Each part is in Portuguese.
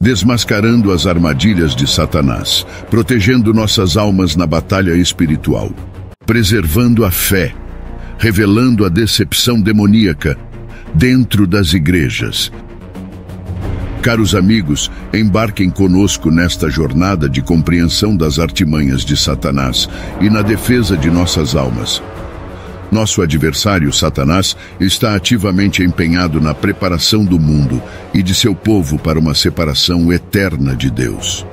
desmascarando as armadilhas de Satanás, protegendo nossas almas na batalha espiritual, preservando a fé, revelando a decepção demoníaca dentro das igrejas. Caros amigos, embarquem conosco nesta jornada de compreensão das artimanhas de Satanás e na defesa de nossas almas. Nosso adversário, Satanás, está ativamente empenhado na preparação do mundo e de seu povo para uma separação eterna de Deus.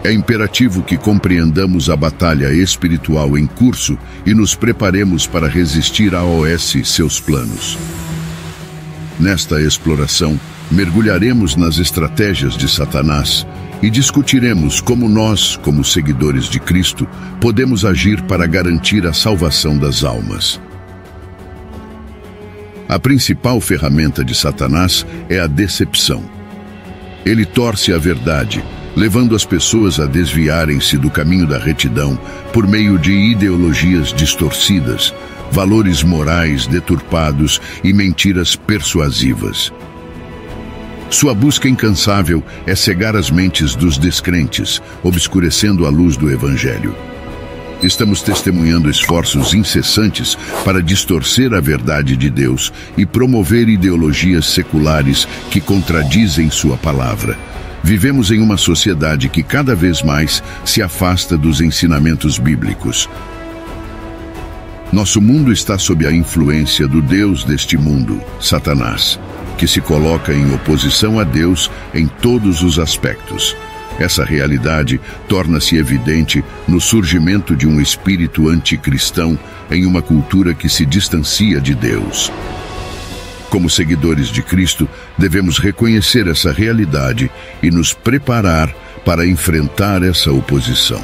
É imperativo que compreendamos a batalha espiritual em curso e nos preparemos para resistir a OS e seus planos. Nesta exploração, mergulharemos nas estratégias de Satanás e discutiremos como nós, como seguidores de Cristo, podemos agir para garantir a salvação das almas. A principal ferramenta de Satanás é a decepção. Ele torce a verdade, levando as pessoas a desviarem-se do caminho da retidão por meio de ideologias distorcidas, valores morais deturpados e mentiras persuasivas. Sua busca incansável é cegar as mentes dos descrentes, obscurecendo a luz do Evangelho. Estamos testemunhando esforços incessantes para distorcer a verdade de Deus e promover ideologias seculares que contradizem sua palavra. Vivemos em uma sociedade que cada vez mais se afasta dos ensinamentos bíblicos. Nosso mundo está sob a influência do Deus deste mundo, Satanás, que se coloca em oposição a Deus em todos os aspectos. Essa realidade torna-se evidente no surgimento de um espírito anticristão em uma cultura que se distancia de Deus. Como seguidores de Cristo, devemos reconhecer essa realidade e nos preparar para enfrentar essa oposição.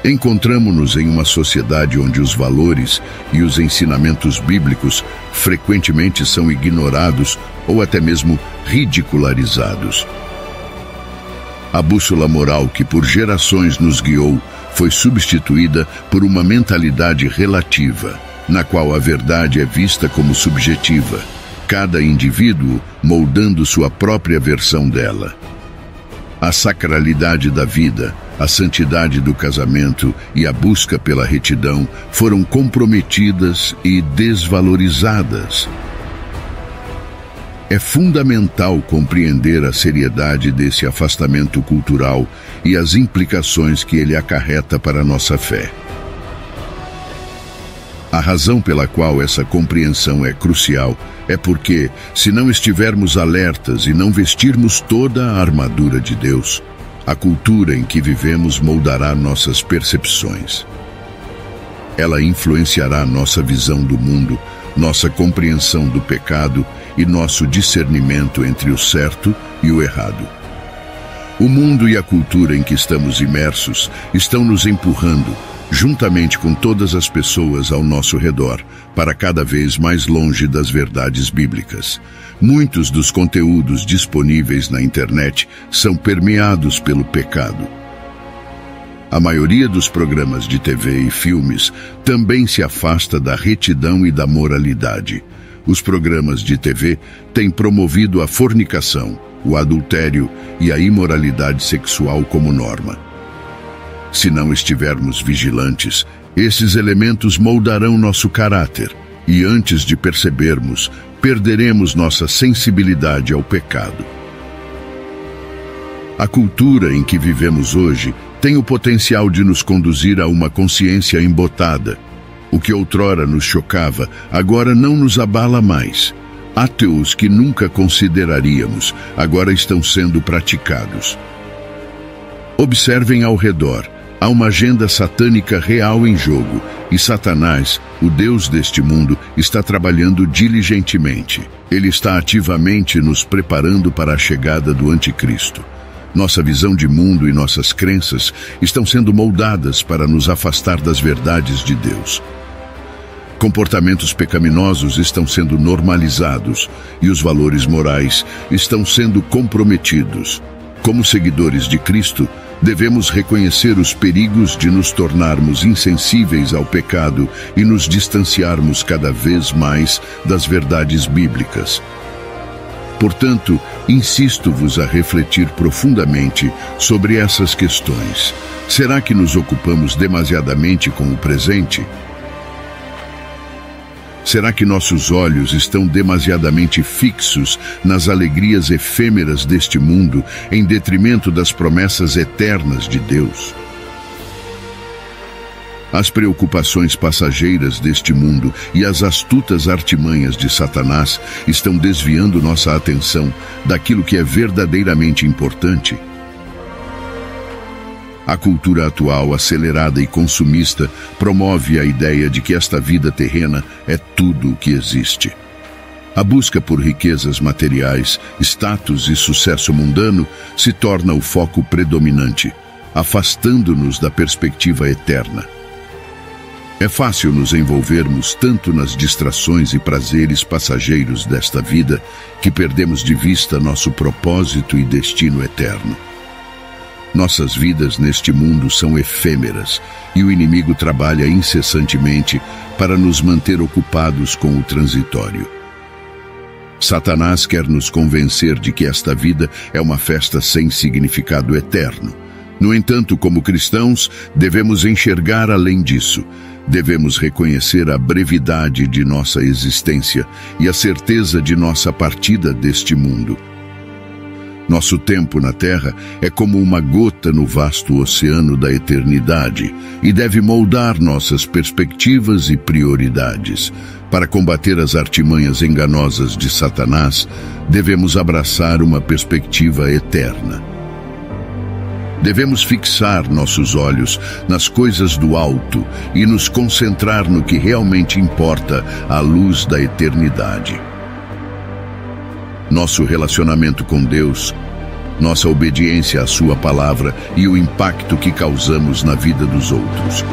Encontramo-nos em uma sociedade onde os valores e os ensinamentos bíblicos frequentemente são ignorados ou até mesmo ridicularizados. A bússola moral que por gerações nos guiou foi substituída por uma mentalidade relativa, na qual a verdade é vista como subjetiva, cada indivíduo moldando sua própria versão dela. A sacralidade da vida, a santidade do casamento e a busca pela retidão foram comprometidas e desvalorizadas. É fundamental compreender a seriedade desse afastamento cultural e as implicações que ele acarreta para a nossa fé. A razão pela qual essa compreensão é crucial é porque, se não estivermos alertas e não vestirmos toda a armadura de Deus, a cultura em que vivemos moldará nossas percepções. Ela influenciará nossa visão do mundo, nossa compreensão do pecado e nosso discernimento entre o certo e o errado. O mundo e a cultura em que estamos imersos estão nos empurrando, juntamente com todas as pessoas ao nosso redor, para cada vez mais longe das verdades bíblicas. Muitos dos conteúdos disponíveis na internet são permeados pelo pecado. A maioria dos programas de TV e filmes também se afasta da retidão e da moralidade. Os programas de TV têm promovido a fornicação, o adultério e a imoralidade sexual como norma. Se não estivermos vigilantes, esses elementos moldarão nosso caráter e, antes de percebermos, perderemos nossa sensibilidade ao pecado. A cultura em que vivemos hoje tem o potencial de nos conduzir a uma consciência embotada. O que outrora nos chocava, agora não nos abala mais. Ateus que nunca consideraríamos, agora estão sendo praticados. Observem ao redor. Há uma agenda satânica real em jogo, e Satanás, o Deus deste mundo, está trabalhando diligentemente. Ele está ativamente nos preparando para a chegada do Anticristo. Nossa visão de mundo e nossas crenças estão sendo moldadas para nos afastar das verdades de Deus. Comportamentos pecaminosos estão sendo normalizados e os valores morais estão sendo comprometidos. Como seguidores de Cristo, devemos reconhecer os perigos de nos tornarmos insensíveis ao pecado e nos distanciarmos cada vez mais das verdades bíblicas. Portanto, insisto-vos a refletir profundamente sobre essas questões. Será que nos ocupamos demasiadamente com o presente? Será que nossos olhos estão demasiadamente fixos nas alegrias efêmeras deste mundo, em detrimento das promessas eternas de Deus? As preocupações passageiras deste mundo e as astutas artimanhas de Satanás estão desviando nossa atenção daquilo que é verdadeiramente importante. A cultura atual, acelerada e consumista, promove a ideia de que esta vida terrena é tudo o que existe. A busca por riquezas materiais, status e sucesso mundano se torna o foco predominante, afastando-nos da perspectiva eterna. É fácil nos envolvermos tanto nas distrações e prazeres passageiros desta vida que perdemos de vista nosso propósito e destino eterno. Nossas vidas neste mundo são efêmeras e o inimigo trabalha incessantemente para nos manter ocupados com o transitório. Satanás quer nos convencer de que esta vida é uma festa sem significado eterno. No entanto, como cristãos, devemos enxergar além disso. Devemos reconhecer a brevidade de nossa existência e a certeza de nossa partida deste mundo. Nosso tempo na Terra é como uma gota no vasto oceano da eternidade e deve moldar nossas perspectivas e prioridades. Para combater as artimanhas enganosas de Satanás, devemos abraçar uma perspectiva eterna. Devemos fixar nossos olhos nas coisas do alto e nos concentrar no que realmente importa à luz da eternidade. Nosso relacionamento com Deus, nossa obediência à Sua palavra e o impacto que causamos na vida dos outros.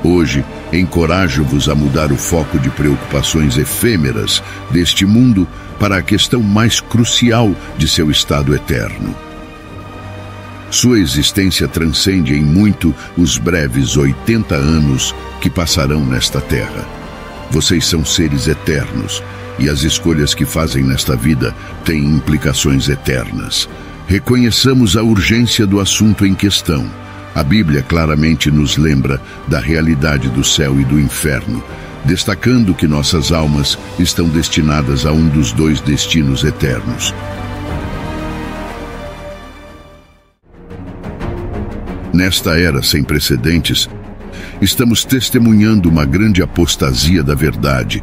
Hoje, encorajo-vos a mudar o foco de preocupações efêmeras deste mundo para a questão mais crucial de seu estado eterno. Sua existência transcende em muito os breves 80 anos que passarão nesta terra. Vocês são seres eternos, e as escolhas que fazem nesta vida têm implicações eternas. Reconheçamos a urgência do assunto em questão. A Bíblia claramente nos lembra da realidade do céu e do inferno, destacando que nossas almas estão destinadas a um dos dois destinos eternos. Nesta era sem precedentes, estamos testemunhando uma grande apostasia da verdade,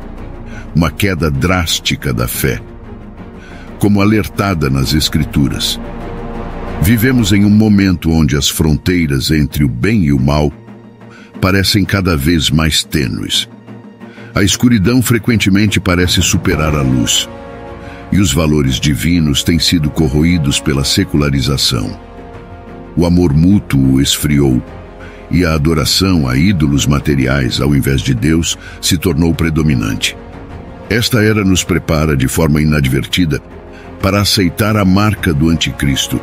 uma queda drástica da fé, como alertada nas Escrituras. Vivemos em um momento onde as fronteiras entre o bem e o mal parecem cada vez mais tênues. A escuridão frequentemente parece superar a luz, e os valores divinos têm sido corroídos pela secularização. O amor mútuo esfriou, e a adoração a ídolos materiais ao invés de Deus se tornou predominante. Esta era nos prepara de forma inadvertida para aceitar a marca do anticristo,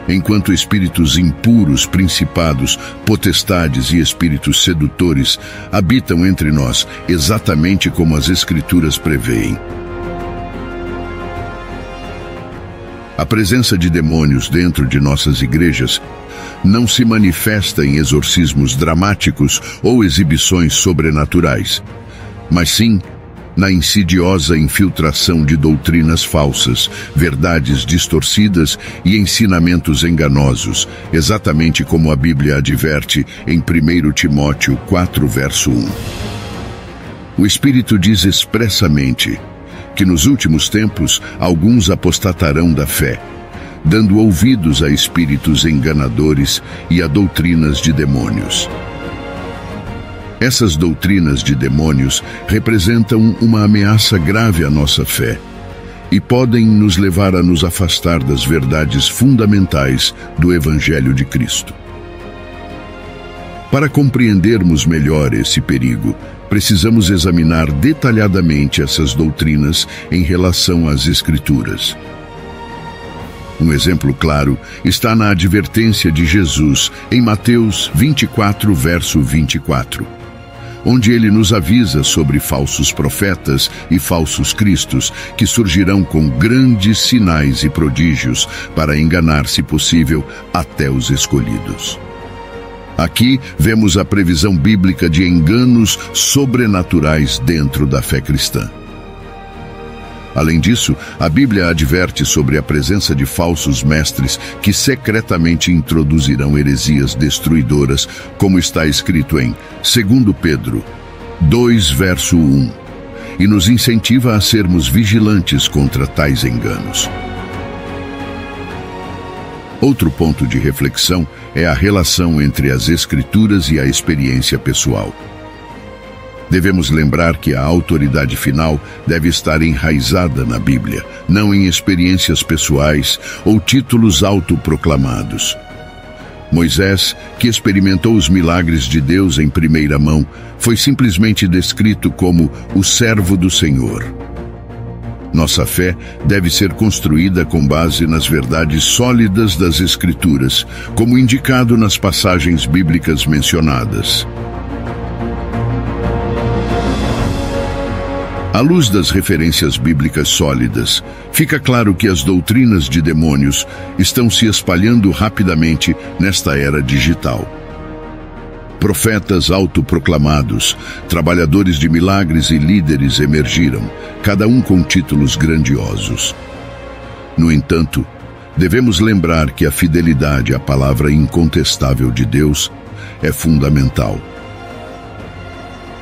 enquanto espíritos impuros, principados, potestades e espíritos sedutores habitam entre nós, exatamente como as Escrituras preveem. A presença de demônios dentro de nossas igrejas não se manifesta em exorcismos dramáticos ou exibições sobrenaturais, mas sim na insidiosa infiltração de doutrinas falsas, verdades distorcidas e ensinamentos enganosos, exatamente como a Bíblia adverte em 1 Timóteo 4, verso 1. O Espírito diz expressamente que nos últimos tempos alguns apostatarão da fé, dando ouvidos a espíritos enganadores e a doutrinas de demônios. Essas doutrinas de demônios representam uma ameaça grave à nossa fé e podem nos levar a nos afastar das verdades fundamentais do Evangelho de Cristo. Para compreendermos melhor esse perigo, precisamos examinar detalhadamente essas doutrinas em relação às Escrituras. Um exemplo claro está na advertência de Jesus em Mateus 24, verso 24. onde ele nos avisa sobre falsos profetas e falsos cristos que surgirão com grandes sinais e prodígios para enganar, se possível, até os escolhidos. Aqui vemos a previsão bíblica de enganos sobrenaturais dentro da fé cristã. Além disso, a Bíblia adverte sobre a presença de falsos mestres que secretamente introduzirão heresias destruidoras, como está escrito em 2 Pedro 2, verso 1, e nos incentiva a sermos vigilantes contra tais enganos. Outro ponto de reflexão é a relação entre as Escrituras e a experiência pessoal. Devemos lembrar que a autoridade final deve estar enraizada na Bíblia, não em experiências pessoais ou títulos autoproclamados. Moisés, que experimentou os milagres de Deus em primeira mão, foi simplesmente descrito como o servo do Senhor. Nossa fé deve ser construída com base nas verdades sólidas das Escrituras, como indicado nas passagens bíblicas mencionadas. À luz das referências bíblicas sólidas, fica claro que as doutrinas de demônios estão se espalhando rapidamente nesta era digital. Profetas autoproclamados, trabalhadores de milagres e líderes emergiram, cada um com títulos grandiosos. No entanto, devemos lembrar que a fidelidade à palavra incontestável de Deus é fundamental.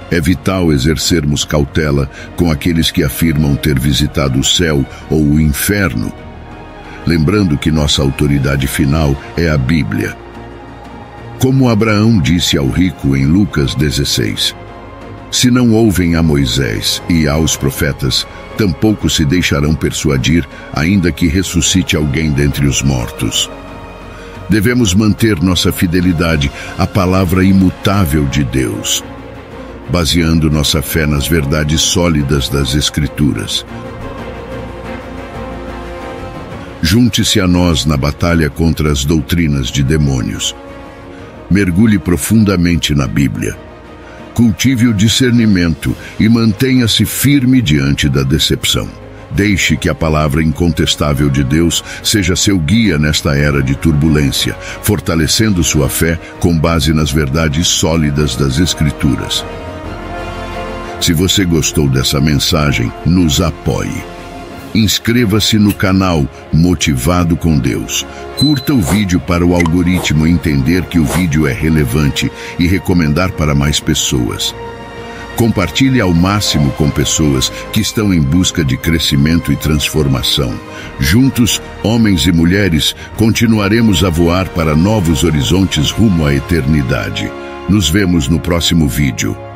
É vital exercermos cautela com aqueles que afirmam ter visitado o céu ou o inferno, lembrando que nossa autoridade final é a Bíblia. Como Abraão disse ao rico em Lucas 16, se não ouvem a Moisés e aos profetas, tampouco se deixarão persuadir, ainda que ressuscite alguém dentre os mortos. Devemos manter nossa fidelidade à palavra imutável de Deus, baseando nossa fé nas verdades sólidas das Escrituras. Junte-se a nós na batalha contra as doutrinas de demônios. Mergulhe profundamente na Bíblia. Cultive o discernimento e mantenha-se firme diante da decepção. Deixe que a palavra incontestável de Deus seja seu guia nesta era de turbulência, fortalecendo sua fé com base nas verdades sólidas das Escrituras. Se você gostou dessa mensagem, nos apoie. Inscreva-se no canal Motivado com Deus. Curta o vídeo para o algoritmo entender que o vídeo é relevante e recomendar para mais pessoas. Compartilhe ao máximo com pessoas que estão em busca de crescimento e transformação. Juntos, homens e mulheres, continuaremos a voar para novos horizontes rumo à eternidade. Nos vemos no próximo vídeo.